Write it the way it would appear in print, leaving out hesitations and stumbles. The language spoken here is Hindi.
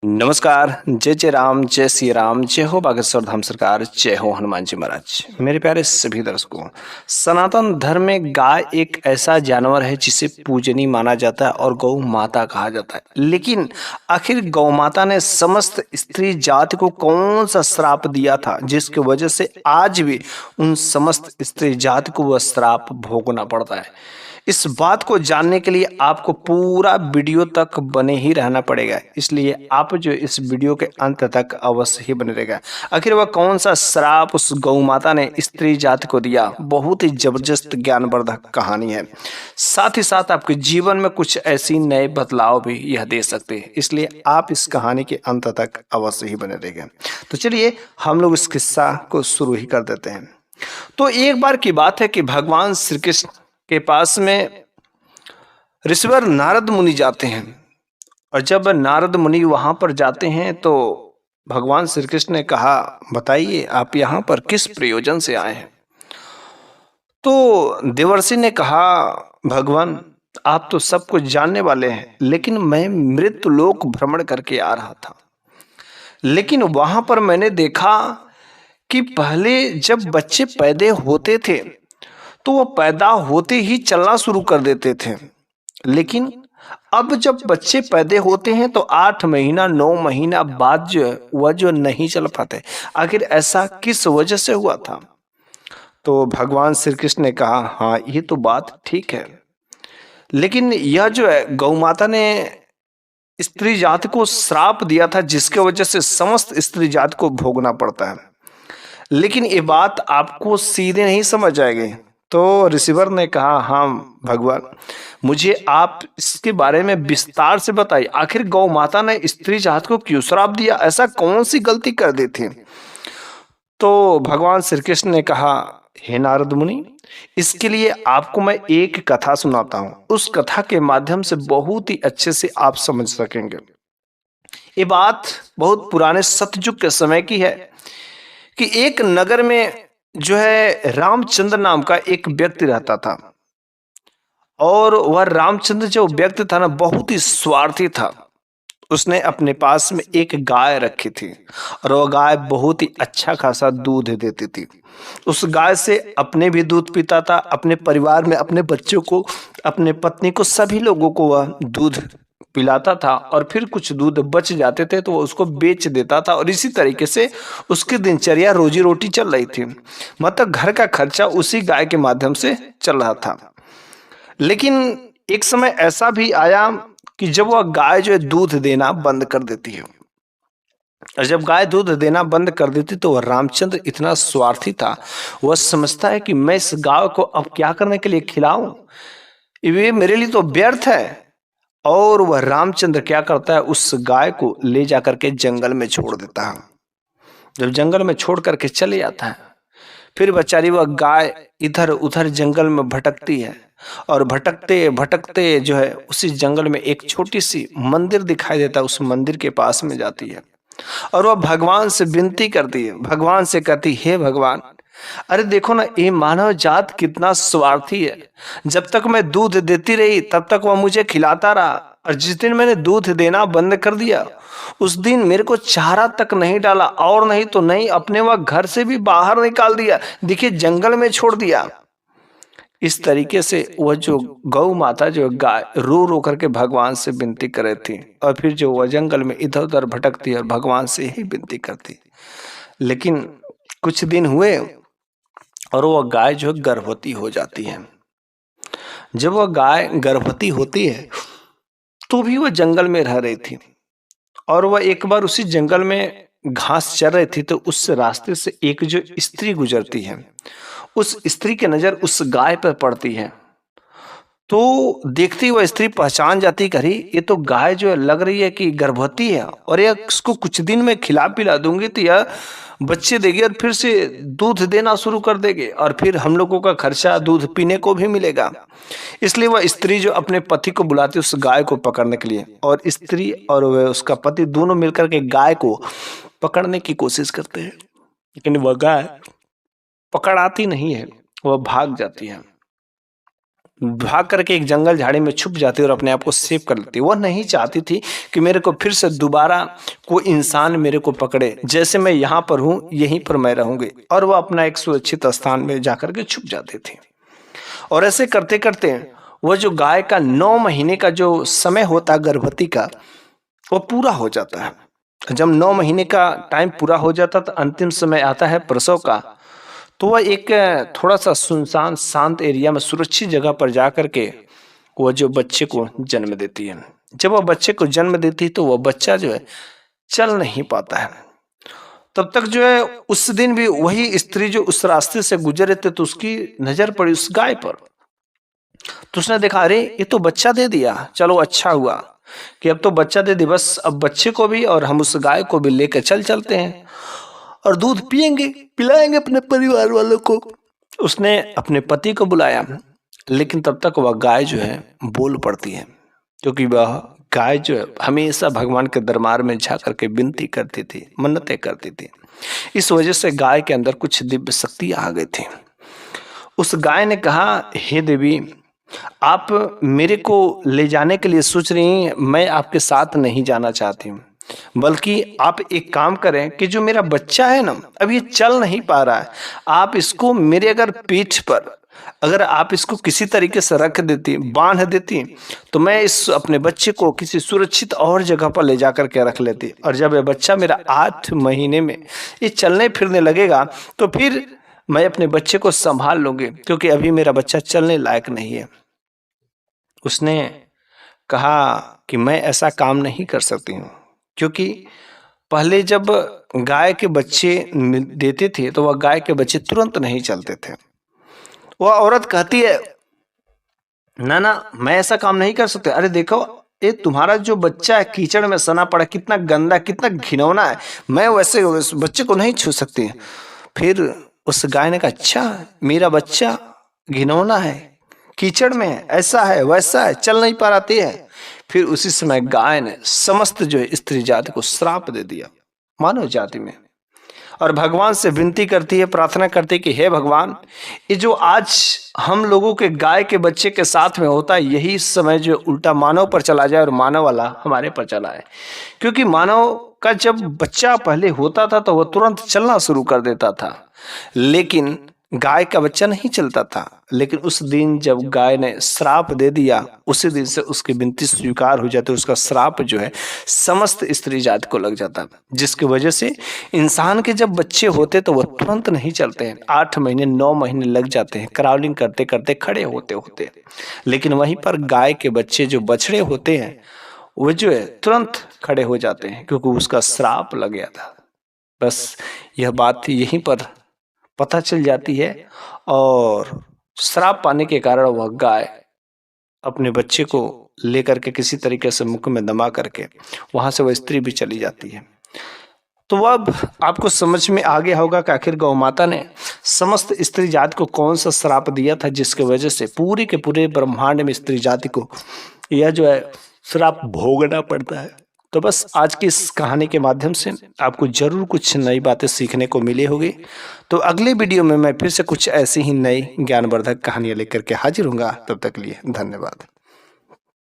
नमस्कार। जय जय राम, जय श्री राम, जय हो बागेश्वर धाम सरकार, जय हो हनुमान जी महाराज। मेरे प्यारे सभी दर्शकों, सनातन धर्म में गाय एक ऐसा जानवर है जिसे पूजनीय माना जाता है और गौ माता कहा जाता है। लेकिन आखिर गौ माता ने समस्त स्त्री जाति को कौन सा श्राप दिया था जिसकी वजह से आज भी उन समस्त स्त्री जाति को वह श्राप भोगना पड़ता है। इस बात को जानने के लिए आपको पूरा वीडियो तक बने ही रहना पड़ेगा, इसलिए आप जो इस वीडियो के अंत तक अवश्य ही बने रहेगा। आखिर वह कौन सा श्राप उस गौ माता ने स्त्री जाति को दिया, बहुत ही जबरदस्त ज्ञानवर्धक कहानी है। साथ ही साथ आपके जीवन में कुछ ऐसी नए बदलाव भी यह दे सकते हैं, इसलिए आप इस कहानी के अंत तक अवश्य ही बने रहेगा। तो चलिए हम लोग इस किस्सा को शुरू ही कर देते हैं। तो एक बार की बात है कि भगवान श्री कृष्ण के पास में ऋषिवर नारद मुनि जाते हैं, और जब नारद मुनि वहां पर जाते हैं तो भगवान श्री कृष्ण ने कहा, बताइए आप यहाँ पर किस प्रयोजन से आए हैं। तो देवर्षि ने कहा, भगवान आप तो सब कुछ जानने वाले हैं, लेकिन मैं मृत्यु लोक भ्रमण करके आ रहा था। लेकिन वहां पर मैंने देखा कि पहले जब बच्चे पैदा होते थे तो वो पैदा होते ही चलना शुरू कर देते थे, लेकिन अब जब बच्चे पैदा होते हैं तो 8 महीना 9 महीना बाद जो है वह जो नहीं चल पाते। आखिर ऐसा किस वजह से हुआ था। तो भगवान श्री कृष्ण ने कहा, हाँ ये तो बात ठीक है, लेकिन यह जो है गौ माता ने स्त्री जाति को श्राप दिया था जिसके वजह से समस्त स्त्री जाति को भोगना पड़ता है। लेकिन ये बात आपको सीधे नहीं समझ आएगी। तो ऋषिवर ने कहा, हाँ भगवान मुझे आप इसके बारे में विस्तार से बताइए, आखिर गौ माता ने स्त्री जाति को क्यों श्राप दिया, ऐसा कौन सी गलती कर दी थी। तो भगवान श्री कृष्ण ने कहा, हे नारद मुनि, इसके लिए आपको मैं एक कथा सुनाता हूँ, उस कथा के माध्यम से बहुत ही अच्छे से आप समझ सकेंगे। ये बात बहुत पुराने सतयुग के समय की है कि एक नगर में जो है रामचंद्र नाम का एक व्यक्ति रहता था, और वह रामचंद्र जो व्यक्ति था ना बहुत ही स्वार्थी था। उसने अपने पास में एक गाय रखी थी, और वह गाय बहुत ही अच्छा खासा दूध देती थी। उस गाय से अपने भी दूध पीता था, अपने परिवार में अपने बच्चों को, अपने पत्नी को, सभी लोगों को वह दूध पिलाता था, और फिर कुछ दूध बच जाते थे तो वो उसको बेच देता था, और इसी तरीके से उसकी दिनचर्या रोजी रोटी चल रही थी। मतलब घर का खर्चा उसी गाय के माध्यम से चल रहा था। लेकिन एक समय ऐसा भी आया कि जब वह गाय जो है दूध देना बंद कर देती है, और जब गाय दूध देना बंद कर देती तो वह रामचंद्र इतना स्वार्थी था, वह समझता है कि मैं इस गाय को अब क्या करने के लिए खिलाऊं, ये मेरे लिए तो व्यर्थ है। और वह रामचंद्र क्या करता है, उस गाय को ले जाकर के जंगल में छोड़ देता है। जब जंगल में छोड़ करके चले जाता है, फिर बेचारी वह गाय इधर उधर जंगल में भटकती है, और भटकते भटकते जो है उसी जंगल में एक छोटी सी मंदिर दिखाई देता है। उस मंदिर के पास में जाती है, और वह भगवान से विनती करती है, भगवान से कहती, हे भगवान, अरे देखो ना ये मानव जात कितना स्वार्थी है। जब तक मैं दूध देती रही तब तक वह मुझे खिलाता रहा, और जिस दिन मैंने दूध देना बंद कर दिया उस दिन मेरे को चारा तक नहीं डाला, और नहीं तो नहीं अपने वह घर से भी बाहर निकाल दिया, देखिए जंगल में छोड़ दिया। इस तरीके से वह जो गौ माता जो गाय रो रो करके भगवान से विनती कर रही थी, और फिर जो वह जंगल में इधर उधर भटकती और भगवान से ही विनती करती। लेकिन कुछ दिन हुए और वह गाय जो गर्भवती हो जाती है। जब वह गाय गर्भवती होती है तो भी वह जंगल में रह रही थी, और वह एक बार उसी जंगल में घास चर रही थी, तो उस रास्ते से एक जो स्त्री गुजरती है, उस स्त्री की नजर उस गाय पर पड़ती है। तो देखती वह स्त्री पहचान जाती, करी ये तो गाय जो है लग रही है कि गर्भवती है, और यह इसको कुछ दिन में खिला पिला दूंगी तो यह बच्चे देगी और फिर से दूध देना शुरू कर देगी, और फिर हम लोगों का खर्चा दूध पीने को भी मिलेगा। इसलिए वह स्त्री जो अपने पति को बुलाती उस गाय को पकड़ने के लिए, और स्त्री और वह उसका पति दोनों मिलकर के गाय को पकड़ने की कोशिश करते हैं, लेकिन वह गाय पकड़ाती नहीं है, वह भाग जाती है। भाग करके एक जंगल झाड़ी में छुप जाती और अपने आप को सेव कर लेती। वह नहीं चाहती थी कि मेरे को फिर से दोबारा कोई इंसान मेरे को पकड़े, जैसे मैं यहाँ पर हूँ यहीं पर मैं रहूंगी। और वह अपना एक सुरक्षित स्थान में जाकर के छुप जाती थी। और ऐसे करते करते वह जो गाय का 9 महीने का जो समय होता है गर्भवती का, वो पूरा हो जाता है। जब 9 महीने का टाइम पूरा हो जाता तो अंतिम समय आता है प्रसव का। तो वह एक थोड़ा सा सुनसान शांत एरिया में सुरक्षित जगह पर जा करके वह जो बच्चे को जन्म देती है। जब वह बच्चे को जन्म देती है तो वह बच्चा जो है चल नहीं पाता है। तब तक जो है उस दिन भी वही स्त्री जो उस रास्ते से गुजरे थे तो उसकी नजर पड़ी उस गाय पर। तो उसने देखा, अरे ये तो बच्चा दे दिया, चलो अच्छा हुआ कि अब तो बच्चा दे दी, बस अब बच्चे को भी और हम उस गाय को भी लेकर चलते हैं और दूध पिएंगे, पिलाएंगे अपने परिवार वालों को। उसने अपने पति को बुलाया, लेकिन तब तक वह गाय जो है बोल पड़ती है, क्योंकि वह गाय जो है हमेशा भगवान के दरबार में जा करके विनती करती थी, मन्नतें करती थी। इस वजह से गाय के अंदर कुछ दिव्य शक्ति आ गई थी। उस गाय ने कहा, हे देवी, आप मेरे को ले जाने के लिए सोच रही हैं, मैं आपके साथ नहीं जाना चाहती हूँ, बल्कि आप एक काम करें कि जो मेरा बच्चा है ना, अब ये चल नहीं पा रहा है, आप इसको मेरे अगर पीठ पर अगर आप इसको किसी तरीके से रख देती, बांध देती, तो मैं इस अपने बच्चे को किसी सुरक्षित और जगह पर ले जाकर के रख लेती। और जब ये बच्चा मेरा 8 महीने में ये चलने फिरने लगेगा तो फिर मैं अपने बच्चे को संभाल लूंगी, क्योंकि अभी मेरा बच्चा चलने लायक नहीं है। उसने कहा कि मैं ऐसा काम नहीं कर सकती हूँ, क्योंकि पहले जब गाय के बच्चे देते थे तो वह गाय के बच्चे तुरंत नहीं चलते थे। वह औरत कहती है, ना ना, मैं ऐसा काम नहीं कर सकती। अरे देखो, ये तुम्हारा जो बच्चा है कीचड़ में सना पड़ा, कितना गंदा, कितना घिनौना है, मैं वैसे उस बच्चे को नहीं छू सकती। फिर उस गाय ने कहा, अच्छा मेरा बच्चा घिनौना है, कीचड़ में है, ऐसा है वैसा है, चल नहीं पा रही है। फिर उसी समय गाय ने समस्त जो है स्त्री जाति को श्राप दे दिया, मानव जाति में। और भगवान से विनती करती है, प्रार्थना करती है कि हे भगवान, ये जो आज हम लोगों के गाय के बच्चे के साथ में होता है, यही समय जो उल्टा मानव पर चला जाए और मानव वाला हमारे पर चला है। क्योंकि मानव का जब बच्चा पहले होता था तो वह तुरंत चलना शुरू कर देता था, लेकिन गाय का बच्चा नहीं चलता था। लेकिन उस दिन जब गाय ने श्राप दे दिया, उसी दिन से उसकी विनती स्वीकार हो जाती, उसका श्राप जो है समस्त स्त्री जाति को लग जाता, जिसकी वजह से इंसान के जब बच्चे होते तो वह तुरंत नहीं चलते हैं, 8 महीने 9 महीने लग जाते हैं क्राउलिंग करते करते, खड़े होते होते। लेकिन वहीं पर गाय के बच्चे जो बछड़े होते हैं वो जो है तुरंत खड़े हो जाते हैं, क्योंकि उसका श्राप लग गया था। बस यह बात यहीं पर पता चल जाती है, और श्राप पाने के कारण वह गाय अपने बच्चे को लेकर के किसी तरीके से मुख में दमा करके वहां से वह स्त्री भी चली जाती है। तो अब आपको समझ में आ गया होगा कि आखिर गौ माता ने समस्त स्त्री जाति को कौन सा श्राप दिया था, जिसके वजह से पूरे के पूरे ब्रह्मांड में स्त्री जाति को यह जो है श्राप भोगना पड़ता है। तो बस आज की इस कहानी के माध्यम से आपको जरूर कुछ नई बातें सीखने को मिली होगी। तो अगले वीडियो में मैं फिर से कुछ ऐसी ही नई ज्ञानवर्धक कहानियां लेकर के हाजिर होऊंगा। तब तक के लिए धन्यवाद।